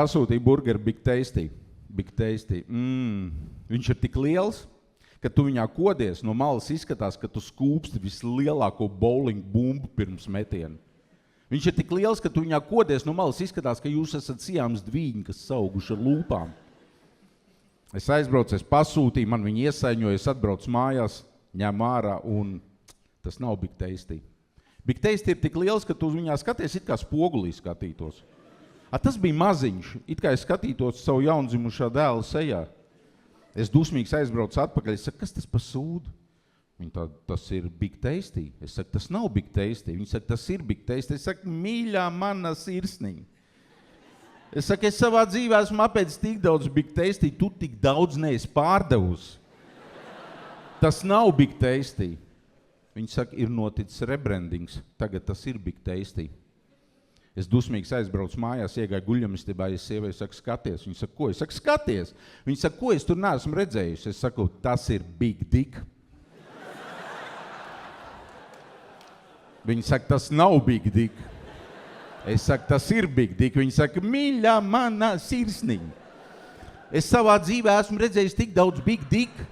Pasūtīja burgeru Big Tasty. Viņš ir tik liels, ka tu viņā kodies, no malas izskatās, ka tu skūpsti vislielāko bowling bumbu pirms metienu. Viņš ir tik liels, ka tu viņā kodies, no malas izskatās, ka jūs esat Siāmas dvīņi, kas sauguši ar lūpām. Es aizbraucu, es pasūtīju, man viņi iesaiņoja, es atbraucu mājās, ņēmu ārā un tas nav Big Tasty. Big Tasty ir tik liels, ka tu viņā skaties, it kā spogulī skatītos. Tas bija maziņš, it kā es skatītos savu jaundzimušā dēla sejā. Es dusmīgs aizbraucu atpakaļ, es saku, kas tas par sūdu? Viņi tā, tas ir Big Tasty. Es saku, tas nav Big Tasty. Viņi saka, tas ir Big Tasty. Es saku, mīļā mana sirsniņa. Es saku, es savā dzīvē esmu apēdis tik daudz Big Tasty, tu tik daudz neesi pārdevusi. Tas nav Big Tasty. Viņi saka, ir noticis rebrandings, tagad tas ir Big Tasty. Es dusmīgs aizbraucu mājās, iegāju guļamistībā, es sievai saku, skaties. Viņa saka, ko? Es saku, skaties. Viņa saka, ko es tur neesmu redzējusi? Es saku, tas ir Big Dick. Viņa saka, tas nav Big Dick. Es saku, tas ir Big Dick. Viņa saka, mīļā mana sirsniņa. Es savā dzīvē esmu redzējis tik daudz Big Dick.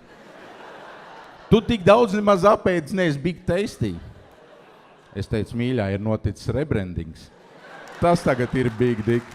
Tu tik daudz nemaz apēdis, neesi Big Tasty. Es teicu, mīļā, ir noticis rebrandings. Tas tagad ir Big Dick.